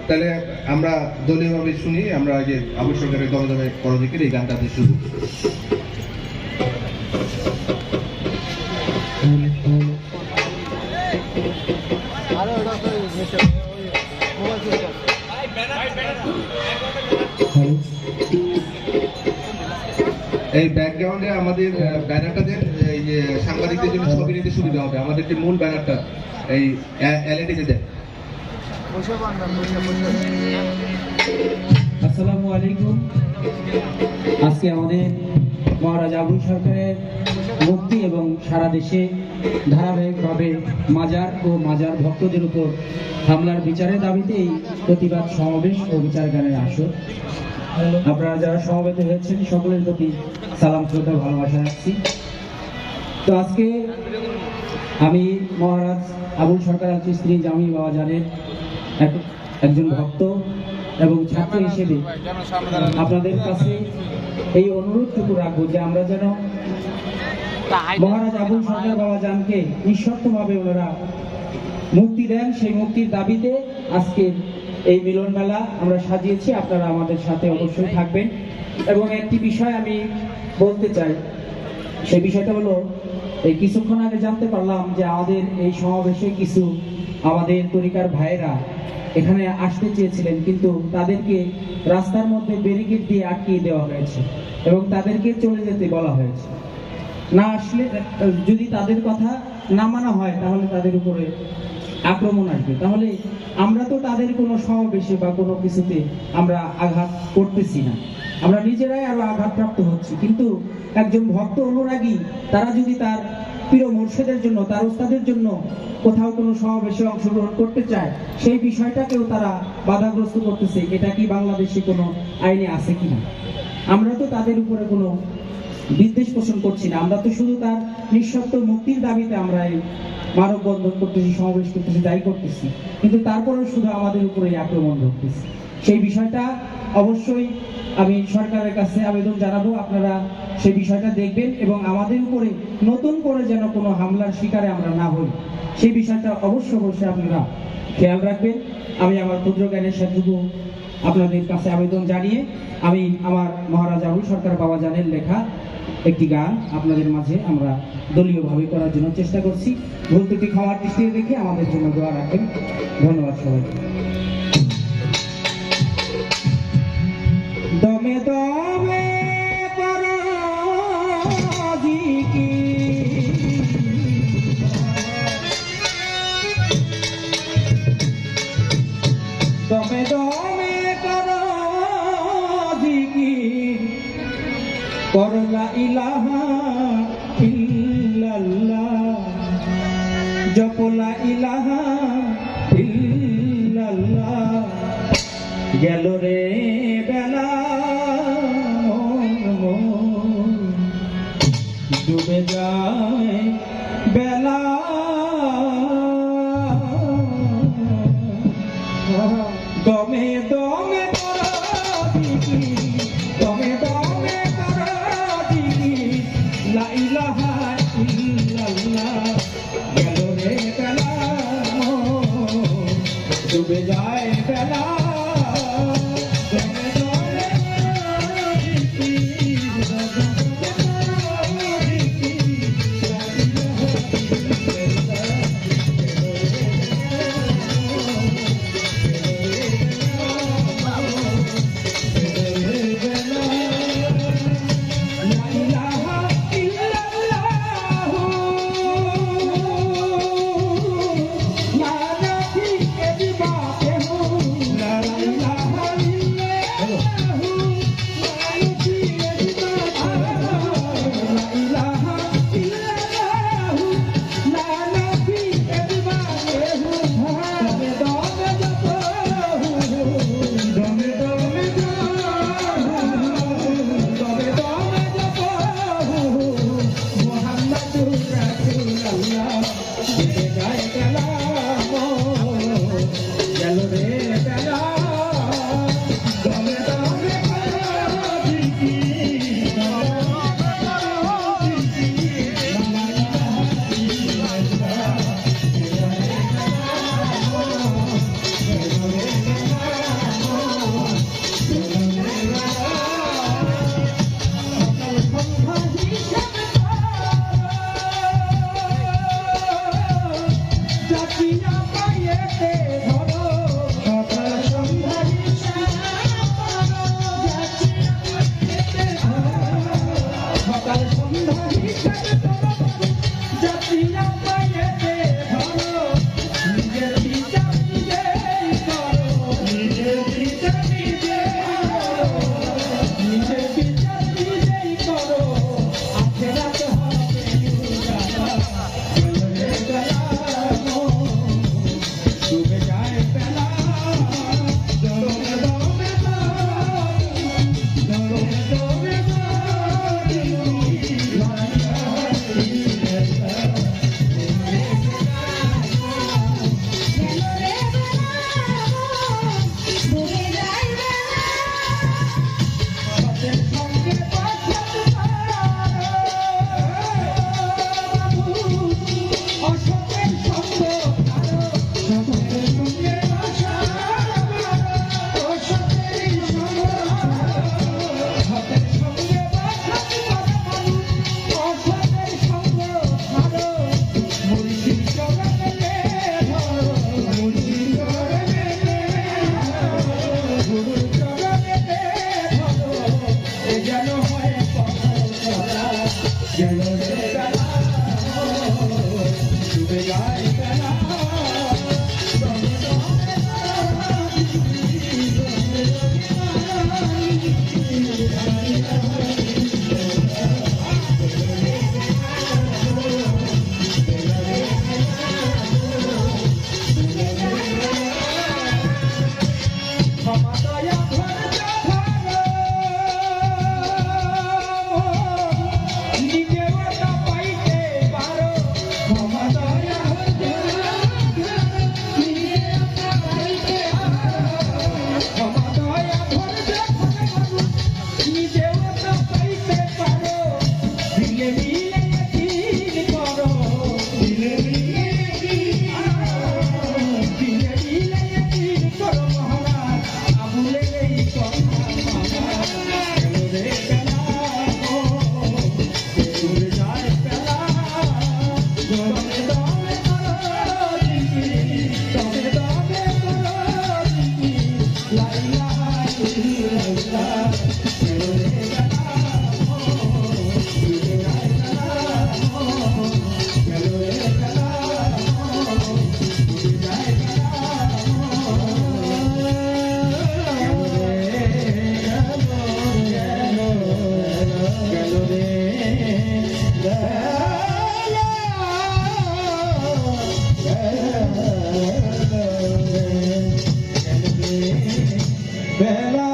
তাহলে আমরা দলীয়ভাবে শুনি, আমরা যে আবু সরকারের দমে দমে পরদিকের এই গানটাতে শুরু। এই ব্যাকগ্রাউন্ডে আমাদের ব্যানারটাদের এই যে সাংবাদিকদের জন্য ছবি নিতে সুবিধা হবে। আমাদের যে মূল ব্যানারটা এই এলইডিতে দেয়। আসসালামু আলাইকুম। আজকে আমাদের মহারাজ আবুল সরকারের মুক্তি এবং সারা দেশে ধারাবাহিকভাবে মাজার ও মাজার ভক্তদের উপর হামলার বিচারের দাবিতে এই প্রতিবাদ সমাবেশ ও বিচার গানের আসর। আপনারা যারা সমবেত হয়েছেন সকলের প্রতি সালাম শ্রদ্ধা ভালোবাসা রাখছি। তো আজকে আমি মহারাজ আবুল সরকার আল চিশতি জামি বাবা জানের একজন ভক্ত এবং ছাত্র হিসেবে আপনাদের কাছে এই অনুরোধটুকু রাখবো যে আমরা যেন মহারাজ আবুল সরকার বাবা জানকে নিঃশর্তভাবে ওনারা মুক্তি দেন, সেই মুক্তির দাবিতে আজকের এই মিলন মেলা আমরা সাজিয়েছি। আপনারা আমাদের সাথে অবশ্যই থাকবেন। এবং একটি বিষয় আমি বলতে চাই, সেই বিষয়টা হলো এই কিছুক্ষণ আগে জানতে পারলাম যে আমাদের এই সমাবেশে কিছু আমাদের তরিকার ভাইয়েরা এখানে আসতে চেয়েছিলেন, কিন্তু তাদেরকে রাস্তার মধ্যে ব্যারিকেড দিয়ে আটকিয়ে দেওয়া হয়েছে এবং তাদেরকে চলে যেতে বলা হয়েছে। না আসলে যদি তাদের কথা না মানা হয় তাহলে তাদের উপরে আক্রমণ আসবে। তাহলে আমরা তো তাদের কোনো সমাবেশে বা কোনো কিছুতে আমরা আঘাত করতেছি না, আমরা নিজেরাই আরো আঘাতপ্রাপ্ত হচ্ছি। কিন্তু একজন ভক্ত অনুরাগী তারা যদি তার প্রিয় মুর্শিদের জন্য, তার ওস্তাদের জন্য কোথাও কোনো সমাবেশে অংশগ্রহণ করতে চায়, সেই বিষয়টাকেও তারা বাধাগ্রস্ত করতেছে। এটা কি বাংলাদেশে কোনো আইনে আছে কিনা? আমরা তো তাদের উপরে কোনো বিদ্বেষ পোষণ করছি না, আমরা তো শুধু তার নিঃশর্ত মুক্তির দাবিতে আমরা এই মানববন্ধন করতেছি, সমাবেশ করতেছি, দায়ী করতেছি। কিন্তু তারপরেও শুধু আমাদের উপরে আক্রমণ করতেছি। সেই বিষয়টা অবশ্যই আমি সরকারের কাছে আবেদন জানাবো, আপনারা সেই বিষয়টা দেখবেন এবং আমাদের উপরে নতুন করে যেন কোনো হামলার শিকারে আমরা না হই, সেই বিষয়টা অবশ্যই আপনারা খেয়াল রাখবেন। আমি আমার ক্ষুদ্র জ্ঞানের সাথেটুকু আপনাদের কাছে আবেদন জানিয়ে আমি আমার মহারাজ আবুল সরকার বাবা জানের লেখা একটি গান আপনাদের মাঝে আমরা দলীয়ভাবে করার জন্য চেষ্টা করছি। ভুল ত্রুটি ক্ষমার দৃষ্টিতে দেখে আমাদের জন্য দোয়া রাখবেন। ধন্যবাদ সবাইকে। দমে দমে করো জিকির, দমে দমে করো জিকির, করো লা ইলাহা ইল্লাল্লাহ, জপো লা ইলাহা ইল্লাল্লাহ। গেল রে বেলা ডুবে যায় বেলা, দমে দমে করো জিকির, দমে দমে করো জিকির, লা ইলাহা ইল্লাল্লাহ। গেল রে বেলা ডুবে যায় বেলা, La বেলা